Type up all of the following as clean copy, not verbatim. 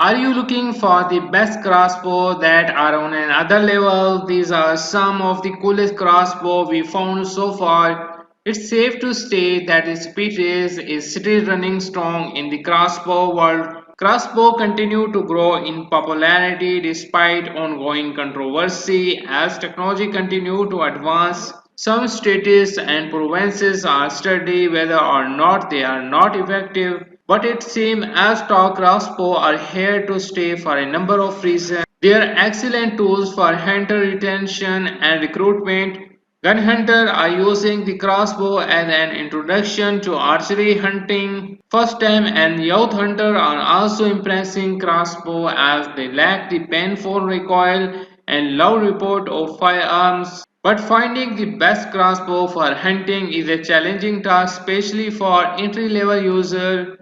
Are you looking for the best crossbow that are on another level? These are some of the coolest crossbow we found so far. It's safe to say that the speed race is still running strong in the crossbow world. Crossbow continue to grow in popularity despite ongoing controversy as technology continue to advance. Some states and provinces are studying whether or not they are not effective, but it seems as stock crossbow are here to stay for a number of reasons. They are excellent tools for hunter retention and recruitment. Gun hunters are using the crossbow as an introduction to archery hunting. First time and youth hunters are also embracing crossbow as they lack the painful recoil and loud report of firearms. But finding the best crossbow for hunting is a challenging task, especially for entry-level users.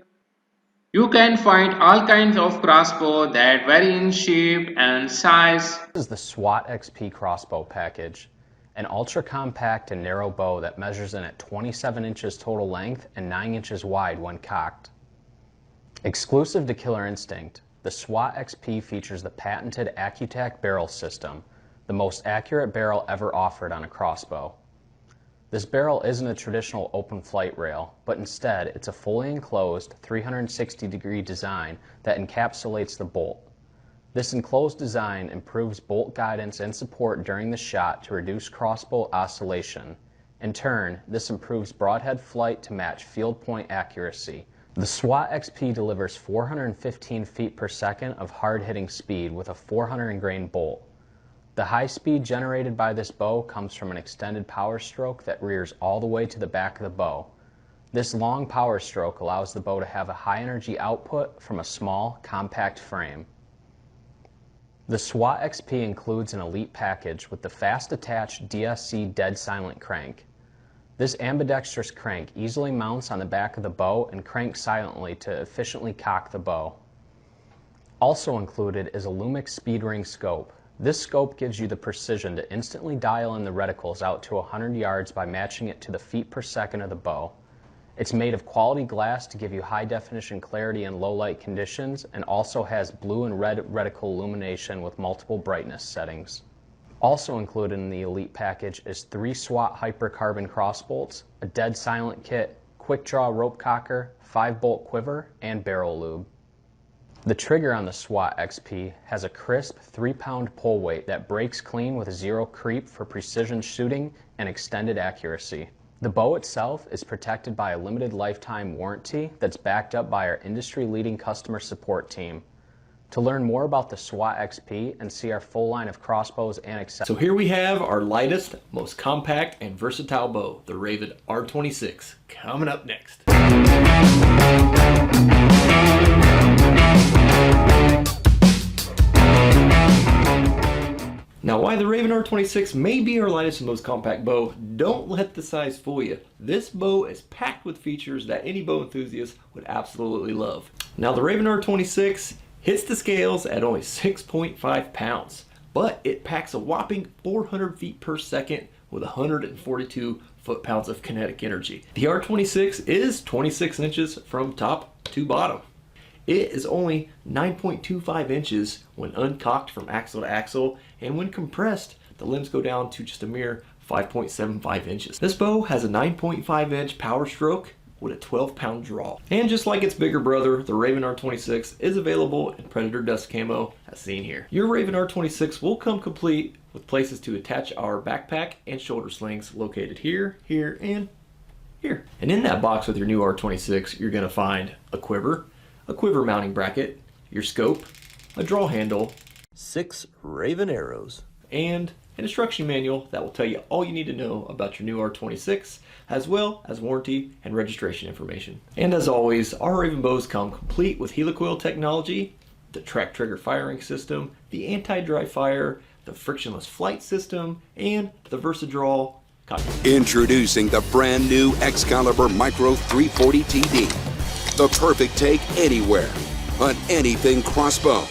You can find all kinds of crossbow that vary in shape and size. This is the SWAT XP crossbow package, an ultra-compact and narrow bow that measures in at 27 inches total length and 9 inches wide when cocked. Exclusive to Killer Instinct, the SWAT XP features the patented AccuTac barrel system, the most accurate barrel ever offered on a crossbow. This barrel isn't a traditional open flight rail, but instead it's a fully enclosed 360-degree design that encapsulates the bolt. This enclosed design improves bolt guidance and support during the shot to reduce crossbow oscillation. In turn, this improves broadhead flight to match field point accuracy. The SWAT XP delivers 415 feet per second of hard-hitting speed with a 400 grain bolt. The high speed generated by this bow comes from an extended power stroke that rears all the way to the back of the bow. This long power stroke allows the bow to have a high energy output from a small, compact frame. The SWAT XP includes an elite package with the fast attached DSC dead silent crank. This ambidextrous crank easily mounts on the back of the bow and cranks silently to efficiently cock the bow. Also included is a Lumix speed ring scope. This scope gives you the precision to instantly dial in the reticles out to 100 yards by matching it to the feet per second of the bow. It's made of quality glass to give you high definition clarity in low light conditions and also has blue and red reticle illumination with multiple brightness settings. Also included in the Elite package is 3 SWAT hypercarbon crossbolts, a dead silent kit, quick draw rope cocker, 5-bolt quiver, and barrel lube. The trigger on the SWAT XP has a crisp 3-pound pull weight that breaks clean with zero creep for precision shooting and extended accuracy. The bow itself is protected by a limited lifetime warranty that's backed up by our industry-leading customer support team. To learn more about the SWAT XP and see our full line of crossbows and accessories. So here we have our lightest, most compact, and versatile bow, the Ravin R26, coming up next. Now, why the Ravin R26 may be our lightest and most compact bow, don't let the size fool you. This bow is packed with features that any bow enthusiast would absolutely love. Now, the Ravin R26 hits the scales at only 6.5 pounds, but it packs a whopping 400 feet per second with 142 foot-pounds of kinetic energy. The R26 is 26 inches from top to bottom. It is only 9.25 inches when uncocked from axle to axle, and when compressed, the limbs go down to just a mere 5.75 inches. This bow has a 9.5 inch power stroke with a 12-pound draw. And just like its bigger brother, the Ravin R26 is available in Predator Dust Camo, as seen here. Your Ravin R26 will come complete with places to attach our backpack and shoulder slings located here, here, and here. And in that box with your new R26, you're gonna find a quiver mounting bracket, your scope, a draw handle, 6 Ravin arrows, and an instruction manual that will tell you all you need to know about your new R26, as well as warranty and registration information. And as always, our Ravin bows come complete with helicoil technology, the track trigger firing system, the anti-dry fire, the frictionless flight system, and the VersaDraw cockpit. Introducing the brand new Excalibur Micro 340 TD. The perfect take anywhere, on anything crossbow.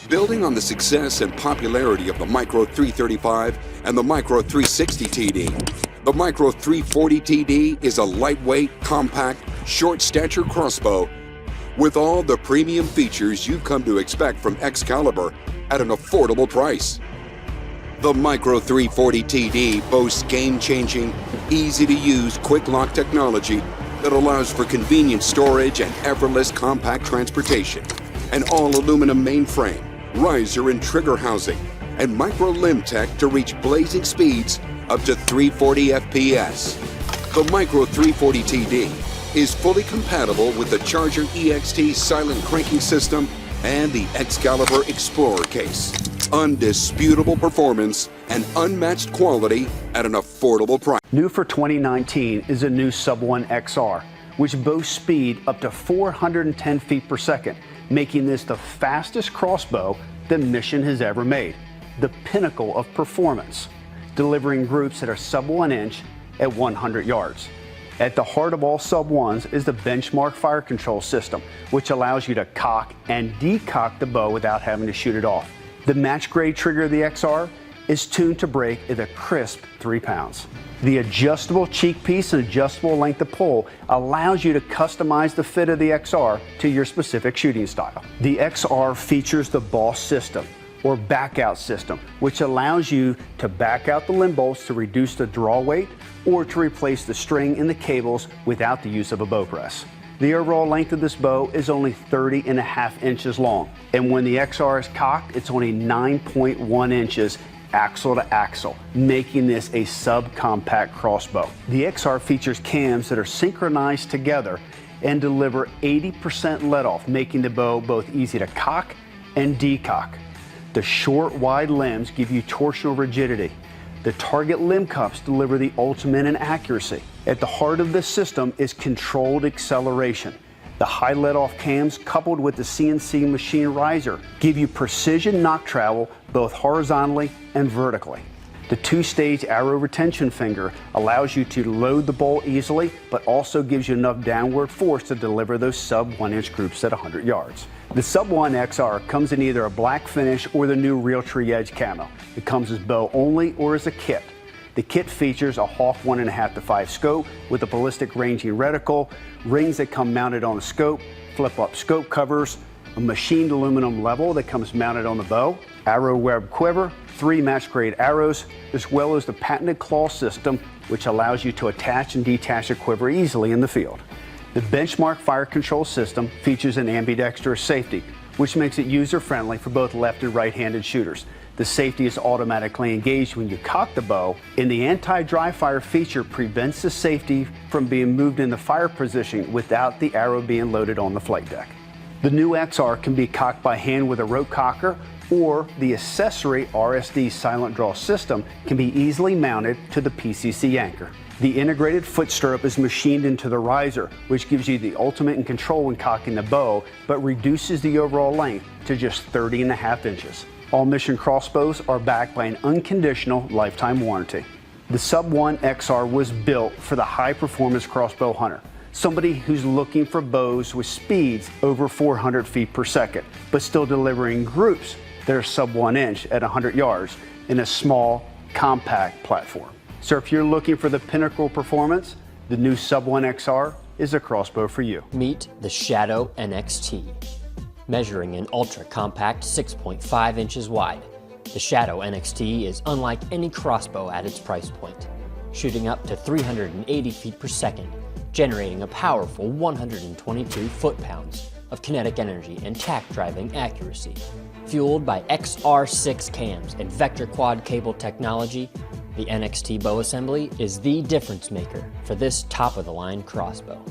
Building on the success and popularity of the Micro 335 and the Micro 360 TD, the Micro 340 TD is a lightweight, compact, short-stature crossbow with all the premium features you've come to expect from Excalibur at an affordable price. The Micro 340 TD boasts game-changing, easy-to-use quick-lock technology that allows for convenient storage and effortless compact transportation. An all-aluminum mainframe, riser and trigger housing, and micro limb tech to reach blazing speeds up to 340 FPS. The Micro 340 TD is fully compatible with the Charger EXT silent cranking system and the Excalibur Explorer case. Undisputable performance and unmatched quality at an affordable price. New for 2019 is a new Sub 1 XR, which boasts speed up to 410 feet per second, making this the fastest crossbow that Mission has ever made. The pinnacle of performance, delivering groups that are sub 1 inch at 100 yards. At the heart of all Sub 1s is the benchmark fire control system, which allows you to cock and decock the bow without having to shoot it off. The match grade trigger of the XR is tuned to break at a crisp 3 pounds. The adjustable cheek piece and adjustable length of pull allows you to customize the fit of the XR to your specific shooting style. The XR features the Boss system, or back out system, which allows you to back out the limb bolts to reduce the draw weight or to replace the string in the cables without the use of a bow press. The overall length of this bow is only 30.5 inches long, and when the XR is cocked, it's only 9.1 inches axle to axle, making this a subcompact crossbow. The XR features cams that are synchronized together and deliver 80% let off, making the bow both easy to cock and decock. The short, wide limbs give you torsional rigidity. The target limb cups deliver the ultimate in accuracy. At the heart of this system is controlled acceleration. The high let-off cams coupled with the CNC machine riser give you precision knock travel both horizontally and vertically. The two-stage arrow retention finger allows you to load the bolt easily, but also gives you enough downward force to deliver those sub 1 inch groups at 100 yards. The Sub 1 XR comes in either a black finish or the new Realtree Edge camo. It comes as bow only or as a kit. The kit features a Hawk 1.5 to 5 scope with a ballistic ranging reticle, rings that come mounted on the scope, flip-up scope covers, a machined aluminum level that comes mounted on the bow, arrow web quiver, 3 match-grade arrows, as well as the patented claw system, which allows you to attach and detach a quiver easily in the field. The benchmark fire control system features an ambidextrous safety, which makes it user-friendly for both left and right-handed shooters. The safety is automatically engaged when you cock the bow, and the anti-dry fire feature prevents the safety from being moved in the fire position without the arrow being loaded on the flight deck. The new XR can be cocked by hand with a rope cocker, or the accessory RSD silent draw system can be easily mounted to the PCC anchor. The integrated foot stirrup is machined into the riser, which gives you the ultimate in control when cocking the bow, but reduces the overall length to just 30.5 inches. All Mission crossbows are backed by an unconditional lifetime warranty. The Sub 1 XR was built for the high-performance crossbow hunter, somebody who's looking for bows with speeds over 400 feet per second, but still delivering groups that are sub 1 inch at 100 yards in a small, compact platform. So if you're looking for the pinnacle performance, the new Sub 1 XR is a crossbow for you. Meet the Shadow NXT. Measuring an ultra-compact 6.5 inches wide, the Shadow NXT is unlike any crossbow at its price point, shooting up to 380 feet per second, generating a powerful 122 foot-pounds of kinetic energy and tack-driving accuracy. Fueled by XR6 cams and vector quad cable technology, the NXT bow assembly is the difference maker for this top-of-the-line crossbow.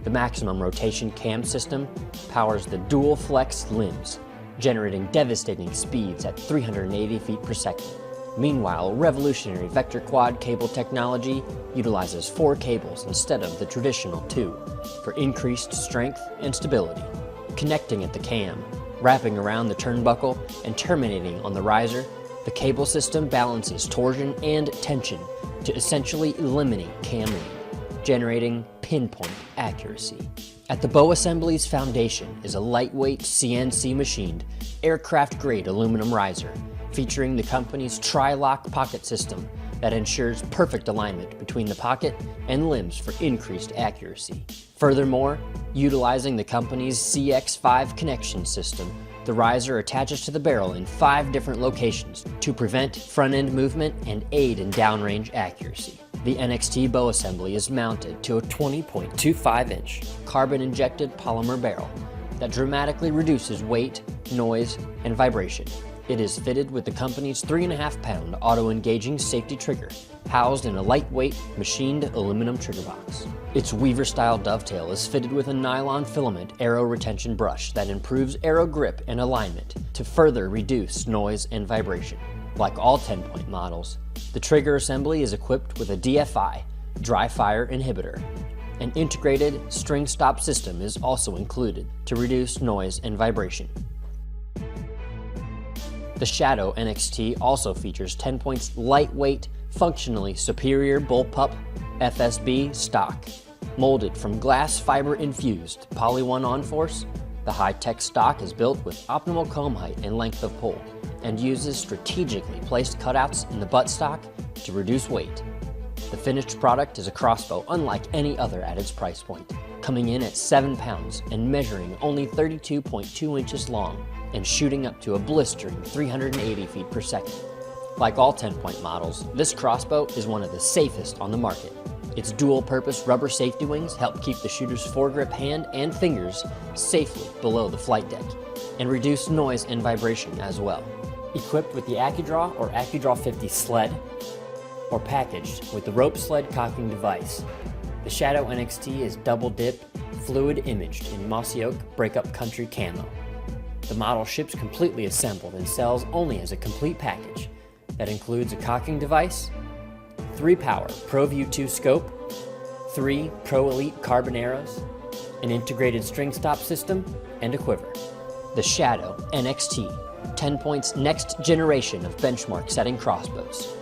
The maximum rotation cam system powers the dual flex limbs, generating devastating speeds at 380 feet per second. Meanwhile, revolutionary vector quad cable technology utilizes 4 cables instead of the traditional 2 for increased strength and stability. Connecting at the cam, wrapping around the turnbuckle, and terminating on the riser, the cable system balances torsion and tension to essentially eliminate cam lean, generating pinpoint accuracy. At the bow assembly's foundation is a lightweight CNC machined aircraft grade aluminum riser featuring the company's tri-lock pocket system that ensures perfect alignment between the pocket and limbs for increased accuracy. Furthermore, utilizing the company's CX5 connection system, the riser attaches to the barrel in 5 different locations to prevent front-end movement and aid in downrange accuracy. The NXT bow assembly is mounted to a 20.25-inch carbon-injected polymer barrel that dramatically reduces weight, noise, and vibration. It is fitted with the company's 3.5-pound auto-engaging safety trigger, housed in a lightweight, machined aluminum trigger box. Its Weaver-style dovetail is fitted with a nylon filament arrow retention brush that improves arrow grip and alignment to further reduce noise and vibration. Like all Tenpoint models, the trigger assembly is equipped with a DFI, dry fire inhibitor. An integrated string stop system is also included to reduce noise and vibration. The Shadow NXT also features Tenpoint's lightweight, functionally superior bullpup FSB stock. Molded from glass fiber infused Poly 1 on-force, the high-tech stock is built with optimal comb height and length of pull, and uses strategically placed cutouts in the buttstock to reduce weight. The finished product is a crossbow unlike any other at its price point, coming in at 7 pounds and measuring only 32.2 inches long and shooting up to a blistering 380 feet per second. Like all Tenpoint models, this crossbow is one of the safest on the market. Its dual-purpose rubber safety wings help keep the shooter's foregrip hand and fingers safely below the flight deck and reduce noise and vibration as well. Equipped with the AccuDraw or AccuDraw 50 sled, or packaged with the rope sled cocking device, the Shadow NXT is double-dip, fluid imaged in mossy oak breakup country camo. The model ships completely assembled and sells only as a complete package that includes a cocking device, 3-power ProView 2 scope, 3 Pro Elite carbon arrows, an integrated string stop system, and a quiver. The Shadow NXT, Tenpoint's next generation of benchmark setting crossbows.